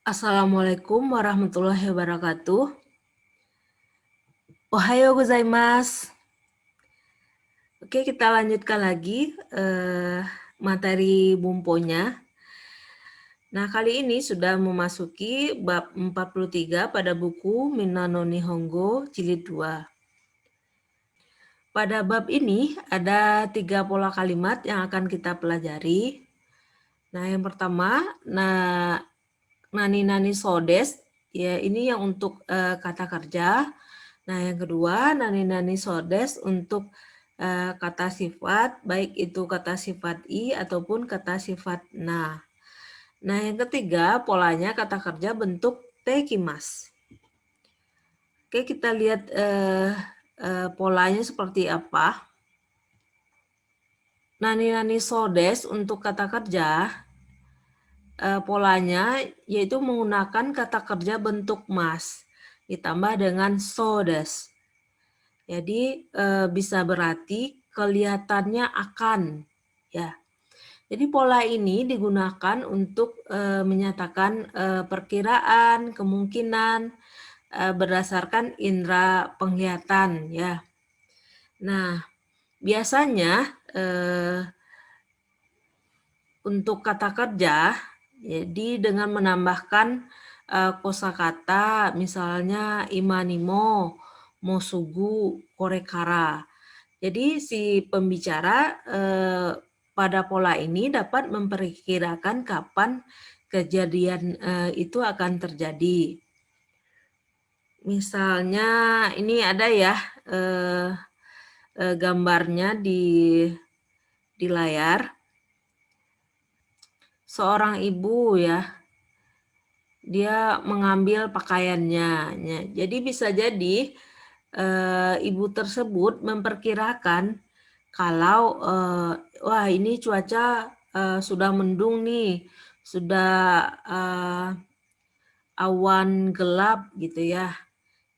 Assalamualaikum warahmatullahi wabarakatuh. Ohayo gozaimasu. Oke, kita lanjutkan lagi materi bumponya. Nah, kali ini sudah memasuki bab 43 pada buku Minna no Nihongo Jilid 2. Pada bab ini ada 3 pola kalimat yang akan kita pelajari. Nah, yang pertama, nani so desu, ya ini yang untuk kata kerja. Nah, yang kedua, nani so desu untuk kata sifat, baik itu kata sifat i ataupun kata sifat na. Nah, yang ketiga, polanya kata kerja bentuk tekimasu. Oke, kita lihat polanya seperti apa. Nani so desu untuk kata kerja, polanya yaitu menggunakan kata kerja bentuk mas ditambah dengan so desu. Jadi bisa berarti kelihatannya akan, ya. Jadi pola ini digunakan untuk menyatakan perkiraan, kemungkinan berdasarkan indera penglihatan, ya. Nah, biasanya untuk kata kerja, jadi dengan menambahkan kosakata, misalnya imanimo, mosugu, korekara. Jadi si pembicara pada pola ini dapat memperkirakan kapan kejadian itu akan terjadi. Misalnya ini ada ya gambarnya di layar. Seorang ibu ya, dia mengambil pakaiannya. Jadi bisa jadi ibu tersebut memperkirakan kalau wah ini cuaca sudah mendung nih, sudah awan gelap gitu ya.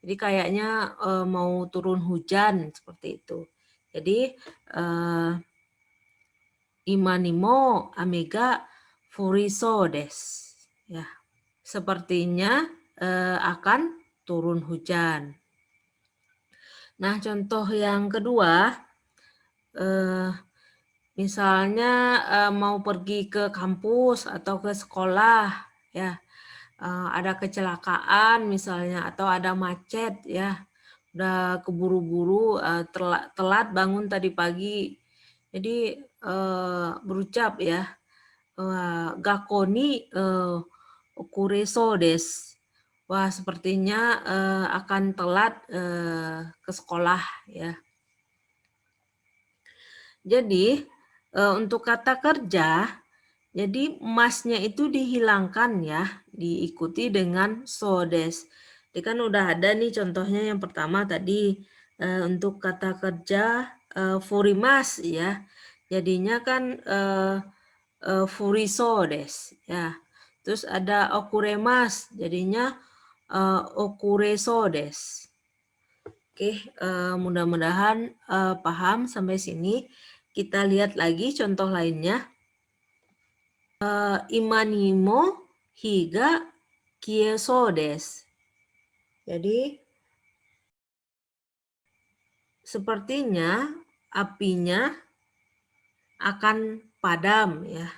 Jadi kayaknya mau turun hujan seperti itu. Jadi imanimo amega furiso desu. Ya, sepertinya akan turun hujan. Nah, contoh yang kedua, misalnya mau pergi ke kampus atau ke sekolah, ya, ada kecelakaan misalnya atau ada macet, ya, udah keburu-buru, telat bangun tadi pagi, jadi berucap ya, gakko ni okureso desu. Wah, sepertinya akan telat ke sekolah, ya. Jadi untuk kata kerja, jadi masnya itu dihilangkan ya, diikuti dengan so desu. Jadi kan udah ada nih contohnya yang pertama tadi untuk kata kerja furimas ya, jadinya kan furiso desu ya. Terus ada okuremas, jadinya okureso desu. Oke, mudah-mudahan paham sampai sini. Kita lihat lagi contoh lainnya. Imanimo higa kieso desu. Jadi, sepertinya apinya akan padam ya.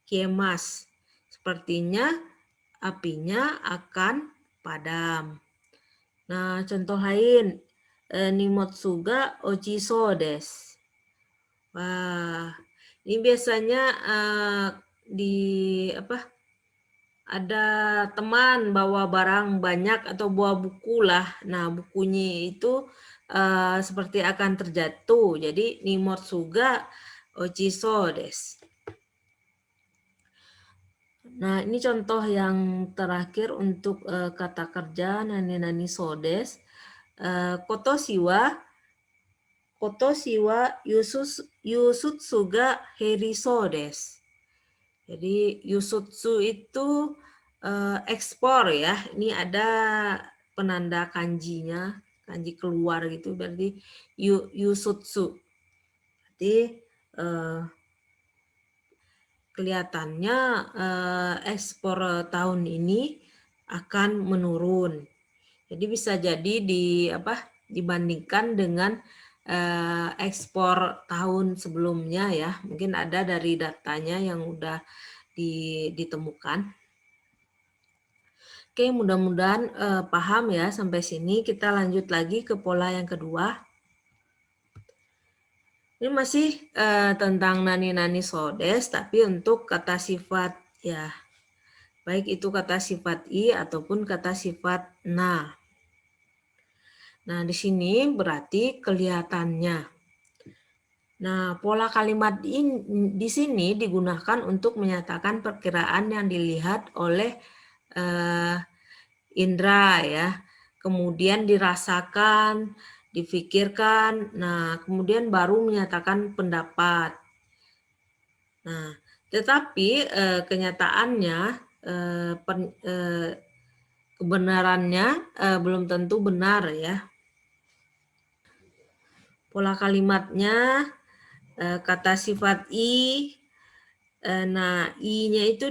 Kiemas. Sepertinya apinya akan padam. Nah, contoh lain, nimotsuga ochiso desu. Wah, ini biasanya ada teman bawa barang banyak atau bawa buku lah. Nah, bukunya itu seperti akan terjatuh. Jadi, nimotsuga ochiso desu. Nah, ini contoh yang terakhir untuk kata kerja nani so desu. Kotoshi wa yusutsu ga heriso desu. Jadi yusutsu itu ekspor ya. Ini ada penanda kanjinya, kanji keluar gitu berarti yusutsu. Berarti kelihatannya ekspor tahun ini akan menurun. Jadi bisa jadi dibandingkan dengan ekspor tahun sebelumnya ya. Mungkin ada dari datanya yang udah ditemukan. Oke, mudah-mudahan paham ya sampai sini. Kita lanjut lagi ke pola yang kedua. Ini masih tentang nani-nani sodes, tapi untuk kata sifat ya. Baik itu kata sifat i ataupun kata sifat na. Nah, di sini berarti kelihatannya. Nah, pola kalimat ini di sini digunakan untuk menyatakan perkiraan yang dilihat oleh indra ya, kemudian dirasakan, difikirkan, nah kemudian baru menyatakan pendapat. Nah, tetapi kenyataannya kebenarannya belum tentu benar ya. Pola kalimatnya kata sifat i, nah i-nya itu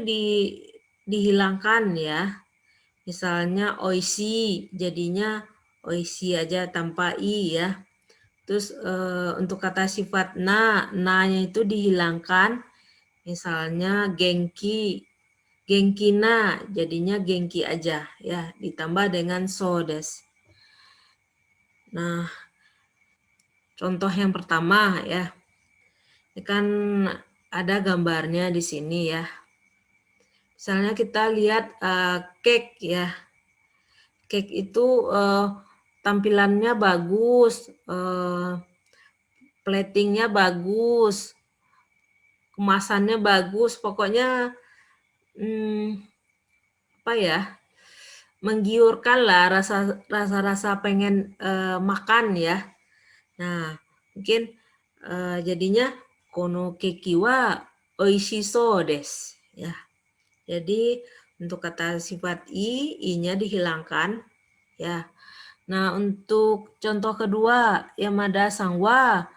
dihilangkan ya. Misalnya oishi, jadinya oishi aja tanpa i ya. Terus untuk kata sifat na-nya itu dihilangkan. Misalnya genki, genkina, jadinya genki aja ya, ditambah dengan so des. Nah, contoh yang pertama ya. Ini kan ada gambarnya di sini ya. Misalnya kita lihat cake ya. Cake itu tampilannya bagus, platingnya bagus, kemasannya bagus, pokoknya apa ya, menggiurkan lah rasa pengen makan ya. Nah, mungkin jadinya kono keki wa oishiso desu ya. Jadi untuk kata sifat i-nya dihilangkan ya. Nah, untuk contoh kedua, Yamada sang wa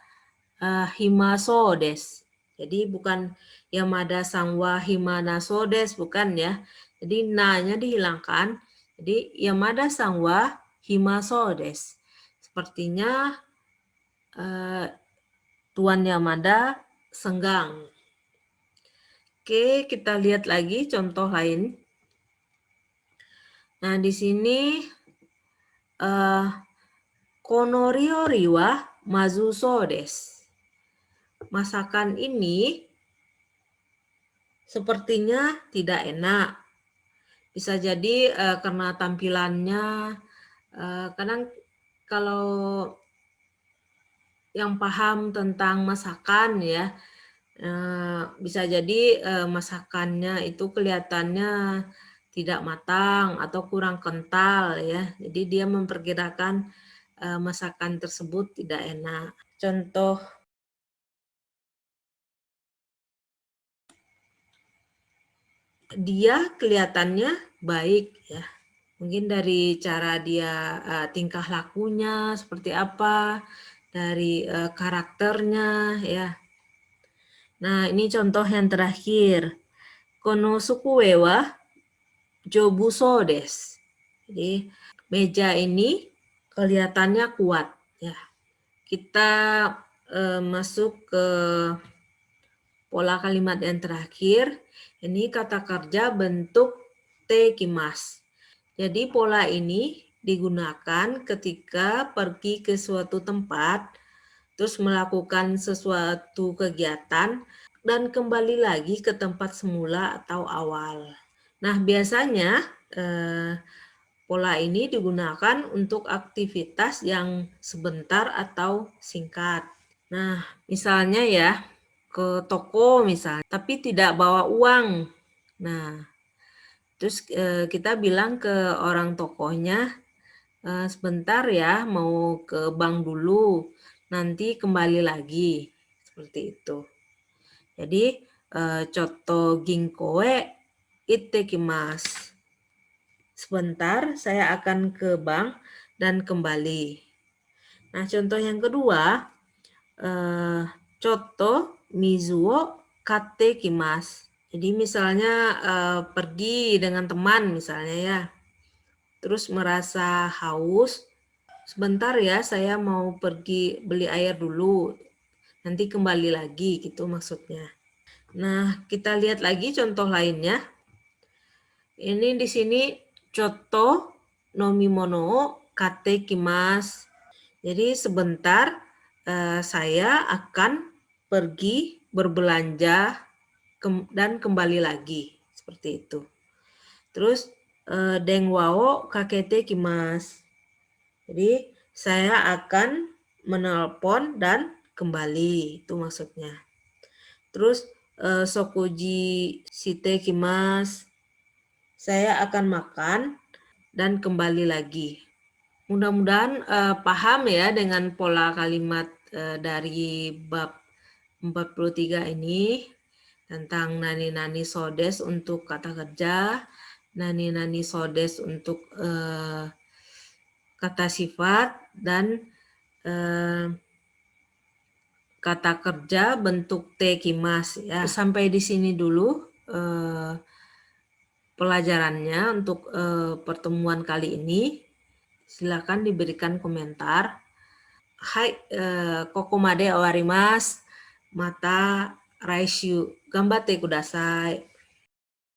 himaso desu. Jadi bukan Yamada sang wa himanaso desu, bukan ya. Jadi na-nya dihilangkan. Jadi Yamada sang wa himaso desu. Sepertinya Tuan Yamada senggang. Oke, kita lihat lagi contoh lain. Nah, di sini kono ryori wa mazuso desu. Masakan ini sepertinya tidak enak. Bisa jadi karena tampilannya, kadang kalau yang paham tentang masakan ya, bisa jadi masakannya itu kelihatannya tidak matang atau kurang kental ya. Jadi dia memperkirakan masakan tersebut tidak enak. Contoh dia kelihatannya baik ya. Mungkin dari cara dia tingkah lakunya seperti apa, dari karakternya ya. Nah, ini contoh yang terakhir. Konosuke wa jobuso desu. Jadi meja ini kelihatannya kuat ya. Kita masuk ke pola kalimat yang terakhir. Ini kata kerja bentuk tekimasu. Jadi pola ini digunakan ketika pergi ke suatu tempat, terus melakukan sesuatu kegiatan, dan kembali lagi ke tempat semula atau awal. Nah, biasanya pola ini digunakan untuk aktivitas yang sebentar atau singkat. Nah, misalnya ya, ke toko misalnya, tapi tidak bawa uang. Nah, terus kita bilang ke orang tokonya, sebentar ya, mau ke bank dulu, nanti kembali lagi. Seperti itu. Jadi, choto ginkoe ittekimasu. Sebentar, saya akan ke bank dan kembali. Nah, contoh yang kedua, choto mizu wo katte kimasu. Jadi misalnya pergi dengan teman misalnya ya, terus merasa haus, sebentar ya saya mau pergi beli air dulu, nanti kembali lagi gitu maksudnya. Nah, kita lihat lagi contoh lainnya. Ini di sini contoh nomimono kate kimasu. Jadi sebentar saya akan pergi berbelanja dan kembali lagi seperti itu. Terus denwao kakete kimasu. Jadi saya akan menelpon dan kembali, itu maksudnya. Terus sokuji shite kimasu. Saya akan makan dan kembali lagi. Mudah-mudahan paham ya dengan pola kalimat dari bab 43 ini tentang nani-nani sodes untuk kata kerja, nani-nani sodes untuk kata sifat, dan kata kerja bentuk tekimas ya. Sampai di sini dulu pelajarannya untuk pertemuan kali ini. Silakan diberikan komentar. Hai, kokomade owarimasu. Mata raishu. Gambate kudasai.